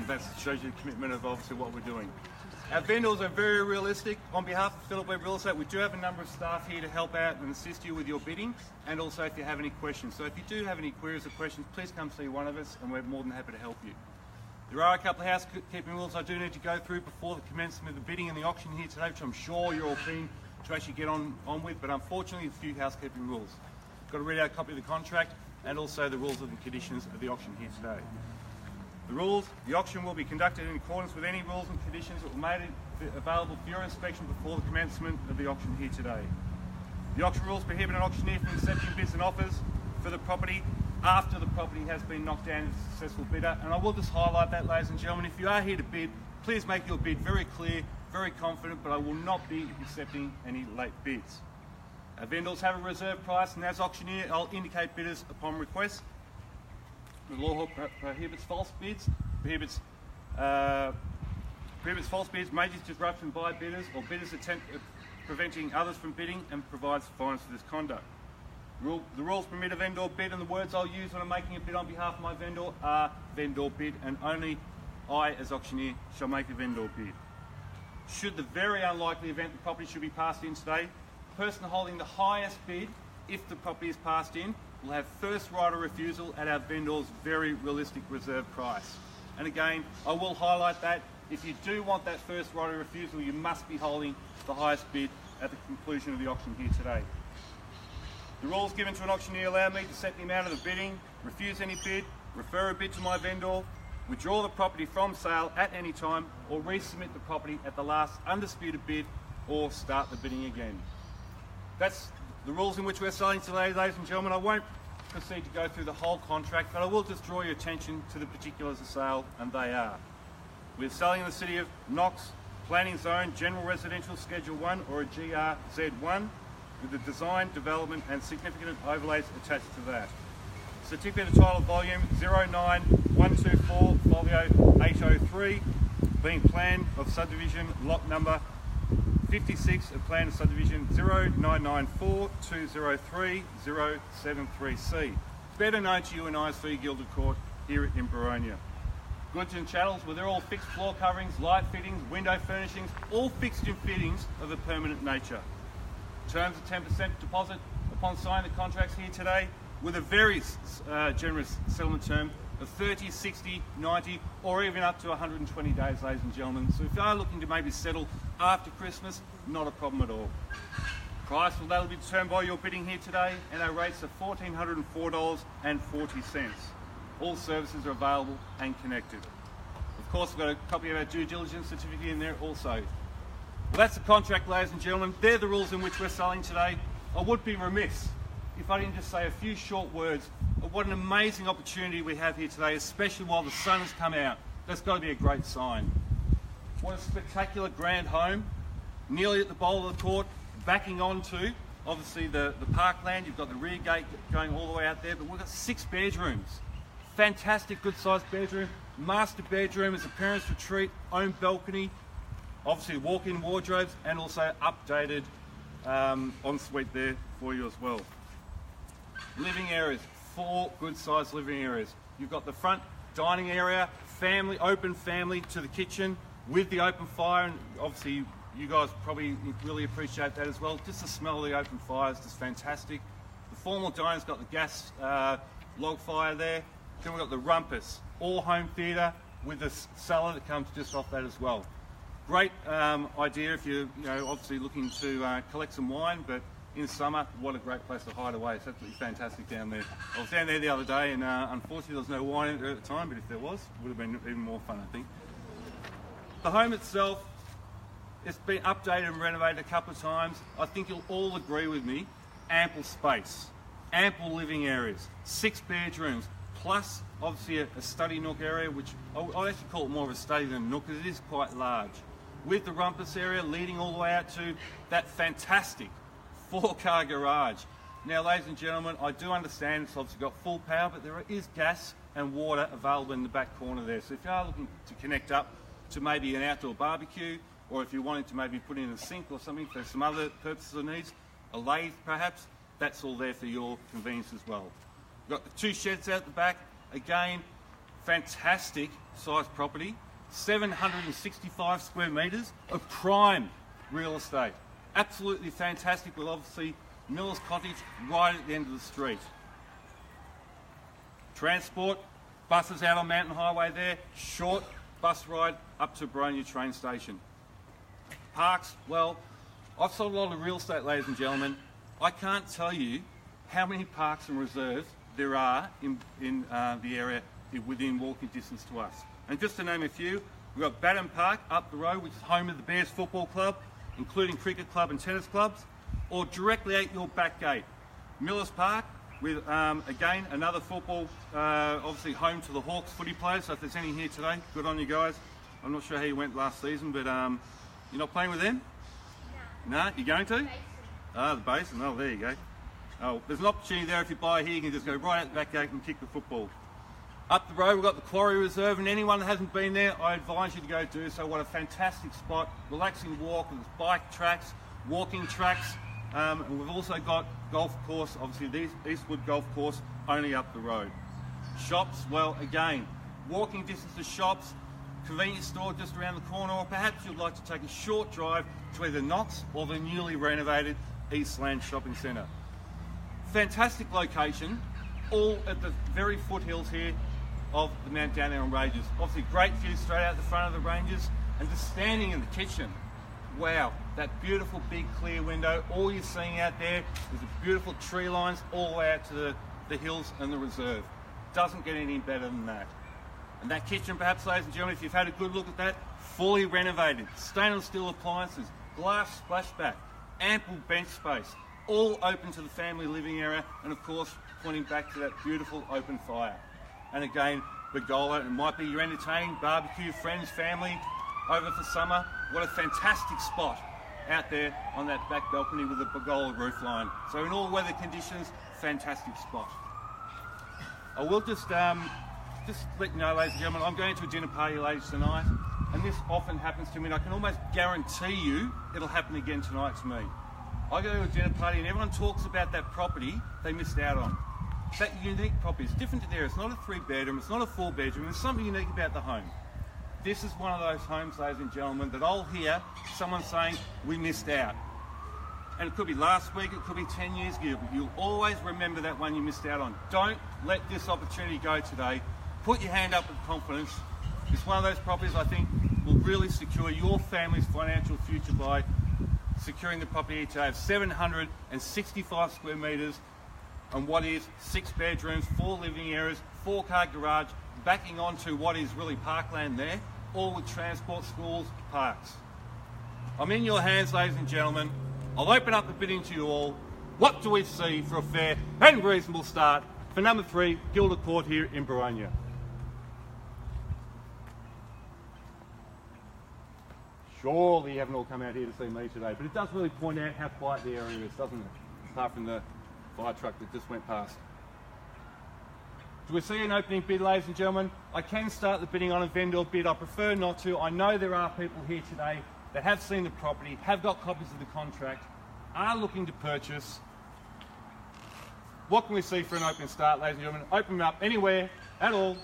that shows you the commitment of obviously what we're doing. Our vendors are very realistic. On behalf of Phillip Webb Real Estate, we do have a number of staff here to help out and assist you with your bidding, and also if you have any questions. So if you do have any queries or questions, please come see one of us and we're more than happy to help you. There are a couple of housekeeping rules I do need to go through before the commencement of the bidding and the auction here today, which I'm sure you're all keen to actually get on with, but unfortunately a few housekeeping rules. I've got to read out a copy of the contract and also the rules and conditions of the auction here today. The rules: the auction will be conducted in accordance with any rules and conditions that were made available for your inspection before the commencement of the auction here today. The auction rules prohibit an auctioneer from accepting bids and offers for the property after the property has been knocked down as a successful bidder. And I will just highlight that, ladies and gentlemen, if you are here to bid, please make your bid very clear, very confident, but I will not be accepting any late bids. Our vendors have a reserve price, and as auctioneer, I'll indicate bidders upon request. The law prohibits false bids, prohibits false bids, major disruption by bidders, or bidders attempt preventing others from bidding, and provides fines for this conduct. The rules permit a vendor bid, and the words I'll use when I'm making a bid on behalf of my vendor are vendor bid, and only I, as auctioneer, shall make a vendor bid. Should the very unlikely event the property should be passed in today, the person holding the highest bid, if the property is passed in, will have first right of refusal at our vendor's very realistic reserve price. And again, I will highlight that if you do want that first right of refusal, you must be holding the highest bid at the conclusion of the auction here today. The rules given to an auctioneer allow me to set the amount of the bidding, refuse any bid, refer a bid to my vendor, withdraw the property from sale at any time, or resubmit the property at the last undisputed bid, or start the bidding again. That's the rules in which we're selling today, ladies and gentlemen. I won't proceed to go through the whole contract, but I will just draw your attention to the particulars of sale, and they are: we're selling in the City of Knox, Planning Zone, General Residential Schedule 1 or a GRZ1, with the design, development and significant overlays attached to that. Certificate of Title Volume 09124 Folio 803, being Plan of Subdivision Lot Number 56 of Plan of Subdivision 0994203-073C, better known to you and I as Gilja Court here in Boronia. Goods and chattels, well, they're all fixed floor coverings, light fittings, window furnishings, all fixed and fittings of a permanent nature. Terms of 10% deposit upon signing the contracts here today, with a very generous settlement term of 30, 60, 90, or even up to 120 days, ladies and gentlemen. So if you are looking to maybe settle after Christmas, not a problem at all. Price will that'll be determined by your bidding here today, and our rates are $1,404.40. All services are available and connected. Of course, we've got a copy of our due diligence certificate in there also. Well, that's the contract, ladies and gentlemen. They're the rules in which we're selling today. I would be remiss if I didn't just say a few short words of what an amazing opportunity we have here today, especially while the sun has come out. That's got to be a great sign. What a spectacular grand home, nearly at the bowl of the court, backing onto, obviously, the parkland. You've got the rear gate going all the way out there, but we've got 6 bedrooms. Fantastic, good-sized bedroom. Master bedroom is a parents' retreat, own balcony, obviously walk-in wardrobes, and also updated ensuite there for you as well. Living areas, 4 good-sized living areas. You've got the front dining area, family, open family to the kitchen with the open fire, and obviously you guys probably really appreciate that as well. Just the smell of the open fire is just fantastic. The formal dining's got the gas log fire there. Then we've got the rumpus, all home theatre with the cellar that comes just off that as well. Great idea if you're obviously looking to collect some wine, but in summer, what a great place to hide away. It's absolutely fantastic down there. I was down there the other day, and unfortunately there was no wine in there at the time, but if there was, it would have been even more fun, I think. The home itself, it's been updated and renovated a couple of times. I think you'll all agree with me. Ample space, ample living areas, 6 bedrooms, plus obviously a study nook area, which I actually call it more of a study than a nook because it is quite large. With the rumpus area leading all the way out to that fantastic 4-car garage. Now, ladies and gentlemen, I do understand it's obviously got full power, but there is gas and water available in the back corner there. So if you are looking to connect up to maybe an outdoor barbecue, or if you're wanting to maybe put in a sink or something for some other purposes or needs, a lathe perhaps, that's all there for your convenience as well. We've got the 2 sheds out the back. Again, fantastic sized property, 765 square metres of prime real estate. Absolutely fantastic, with obviously Miller's Cottage right at the end of the street. Transport, buses out on Mountain Highway there, short bus ride up to Boronia train station. Parks, well, I've sold a lot of real estate, ladies and gentlemen. I can't tell you how many parks and reserves there are in the area within walking distance to us. And just to name a few, we've got Batten Park up the road, which is home of the Bears Football Club, including cricket club and tennis clubs, or directly at your back gate. Millers Park, with again another football, obviously home to the Hawks footy players. So if there's any here today, good on you guys. I'm not sure how you went last season, but you're not playing with them? No. No? You're going to? Basin. Ah, the Basin. Oh, there you go. Oh, there's an opportunity there. If you buy here, you can just go right out the back gate and kick the football. Up the road, we've got the Quarry Reserve, and anyone that hasn't been there, I advise you to go do so. What a fantastic spot, relaxing walk with bike tracks, walking tracks, and we've also got golf course, obviously the Eastwood Golf Course, only up the road. Shops, well, again, walking distance to shops, convenience store just around the corner, or perhaps you'd like to take a short drive to either Knox or the newly renovated Eastland Shopping Centre. Fantastic location, all at the very foothills here of the Mount Downtown Ranges. Obviously great view straight out the front of the ranges, and just standing in the kitchen, wow, that beautiful big clear window, all you're seeing out there is the beautiful tree lines all the way out to the hills and the reserve. Doesn't get any better than that. And that kitchen, perhaps, ladies and gentlemen, if you've had a good look at that, fully renovated, stainless steel appliances, glass splashback, ample bench space, all open to the family living area, and of course pointing back to that beautiful open fire. And again, pergola, it might be your entertaining barbecue, friends, family over for summer. What a fantastic spot out there on that back balcony with a pergola roof line. So in all weather conditions, fantastic spot. I will just let you know, ladies and gentlemen, I'm going to a dinner party ladies tonight, and this often happens to me, and I can almost guarantee you it'll happen again tonight to me. I go to a dinner party and everyone talks about that property they missed out on. That unique property. It's different to there. It's not a 3-bedroom, it's not a 4-bedroom, there's something unique about the home. This is one of those homes, ladies and gentlemen, that I'll hear someone saying, we missed out. And it could be last week, it could be 10 years ago, but you'll always remember that one you missed out on. Don't let this opportunity go today. Put your hand up with confidence. It's one of those properties I think will really secure your family's financial future by securing the property today of 765 square metres and what is 6 bedrooms, 4 living areas, 4-car garage, backing onto what is really parkland there, all with transport, schools, parks. I'm in your hands, ladies and gentlemen. I'll open up the bidding to you all. What do we see for a fair and reasonable start for number 3, Gilja Court here in Boronia? Surely you haven't all come out here to see me today, but it does really point out how quiet the area is, doesn't it? Apart from the fire truck that just went past. Do we see an opening bid, ladies and gentlemen? I can start the bidding on a vendor bid. I prefer not to. I know there are people here today that have seen the property, have got copies of the contract, are looking to purchase. What can we see for an opening start, ladies and gentlemen? Open them up anywhere at all.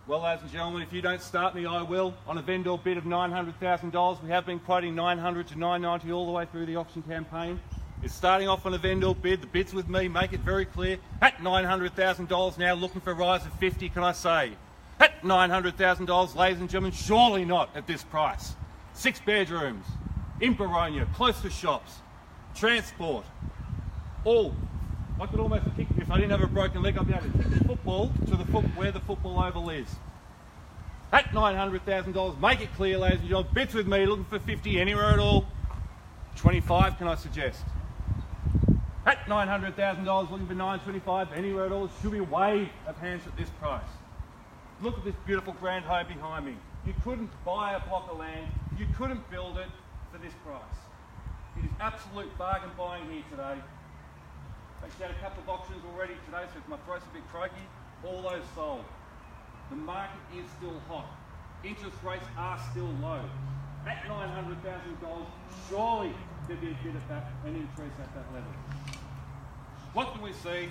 Well, ladies and gentlemen, if you don't start me, I will. On a vendor bid of $900,000, we have been quoting $900 to $990 all the way through the auction campaign. It's starting off on a vendor bid. The bid's with me. Make it very clear. At $900,000 now, looking for a rise of 50, can I say? At $900,000, ladies and gentlemen, surely not at this price. 6 bedrooms, in Boronia, close to shops, transport, all. I could almost kick, if I didn't have a broken leg, I'd be able to kick the football to where the football oval is. At $900,000, make it clear, ladies and gentlemen, bids with me, looking for 50, anywhere at all. 25, can I suggest? At $900,000, looking for 925, anywhere at all. Should be a wave of hands at this price. Look at this beautiful grand home behind me. You couldn't buy a block of land, you couldn't build it for this price. It is absolute bargain buying here today. Actually had a couple of auctions already today, so if my throat's a bit croaky, all those sold. The market is still hot. Interest rates are still low. At $900,000, surely there'd be a bit of that, an increase at that level. What can we see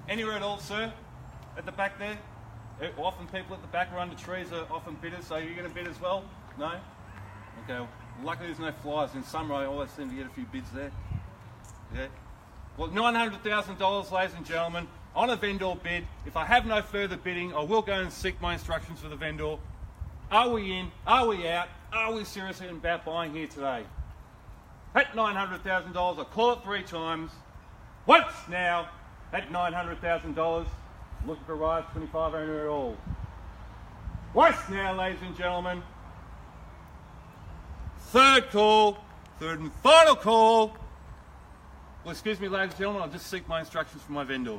Anywhere at all, sir? At the back there? Often people at the back or under trees are often bidders, so you're going to bid as well? No? Okay, well, luckily there's no flies. In summer I always seem to get a few bids there. Yeah. Well, $900,000, ladies and gentlemen, on a vendor bid. If I have no further bidding, I will go and seek my instructions for the vendor. Are we in? Are we out? Are we serious about buying here today? At $900,000, I call it 3 times. Once now, at $900,000, looking for a rise, 25 owner at all. Twice now, ladies and gentlemen. Third call, third and final call. Well, excuse me, ladies and gentlemen, I'll just seek my instructions from my vendor.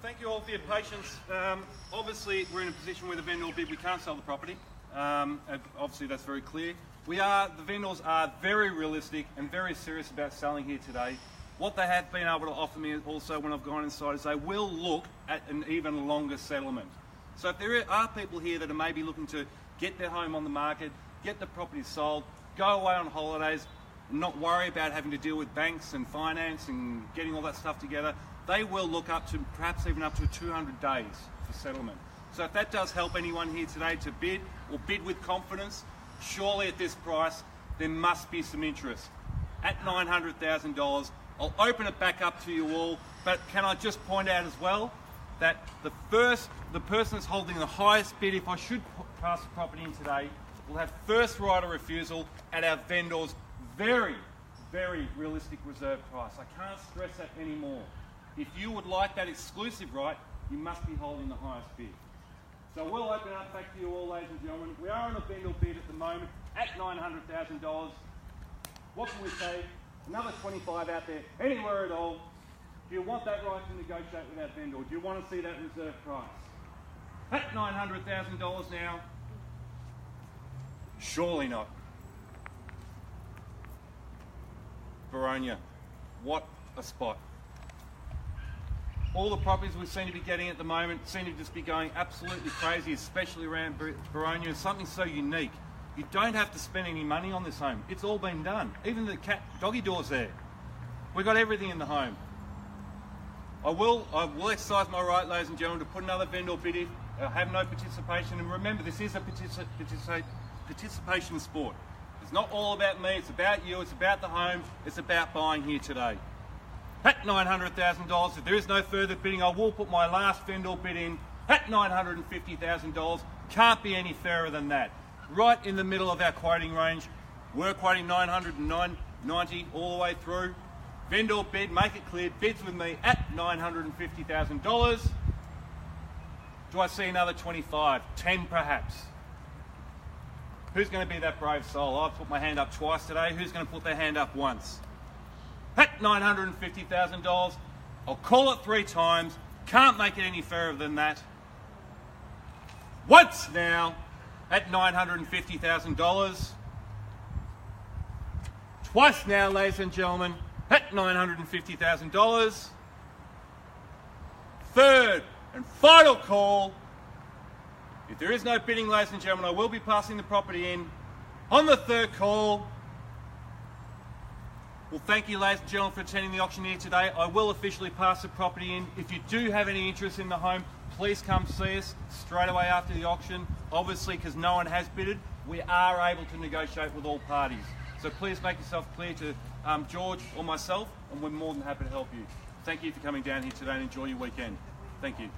Thank you all for your patience. Obviously, we're in a position where the vendor bid, we can't sell the property. Obviously, that's very clear. The vendors are very realistic and very serious about selling here today. What they have been able to offer me also when I've gone inside is they will look at an even longer settlement. So if there are people here that are maybe looking to get their home on the market, get the property sold, go away on holidays, not worry about having to deal with banks and finance and getting all that stuff together, they will look up to perhaps even up to 200 days for settlement. So if that does help anyone here today to bid or bid with confidence, surely at this price there must be some interest. At $900,000, I'll open it back up to you all, but can I just point out as well that the person that's holding the highest bid, if I should pass the property in today, will have first right of refusal at our vendor's very, very realistic reserve price. I can't stress that anymore. If you would like that exclusive right, you must be holding the highest bid. So we'll open up back to you all, ladies and gentlemen. We are on a vendor bid at the moment at $900,000. What can we say? Another 25 out there, anywhere at all. Do you want that right to negotiate with our vendor? Do you want to see that reserve price? At $900,000 now? Surely not. Boronia, what a spot. All the properties we seem to be getting at the moment seem to just be going absolutely crazy, especially around Boronia. It's something so unique. You don't have to spend any money on this home. It's all been done. Even the doggy door's there. We've got everything in the home. I will exercise my right, ladies and gentlemen, to put another vendor bid in. I have no participation, and remember, this is a participation sport. It's not all about me, it's about you, it's about the home, it's about buying here today. At $900,000, if there is no further bidding, I will put my last vendor bid in at $950,000. Can't be any fairer than that. Right in the middle of our quoting range. We're quoting $990 all the way through. Vendor bid, make it clear, bids with me at $950,000. Do I see another 25, 10 perhaps? Who's going to be that brave soul? I've put my hand up twice today. Who's going to put their hand up once? At $950,000. I'll call it 3 times. Can't make it any fairer than that. Once now at $950,000. Twice now, ladies and gentlemen, at $950,000. Third and final call. If there is no bidding, ladies and gentlemen, I will be passing the property in on the third call. Well, thank you, ladies and gentlemen, for attending the auction here today. I will officially pass the property in. If you do have any interest in the home, please come see us straight away after the auction. Obviously, because no one has bidded, we are able to negotiate with all parties. So please make yourself clear to George or myself, and we're more than happy to help you. Thank you for coming down here today and enjoy your weekend. Thank you.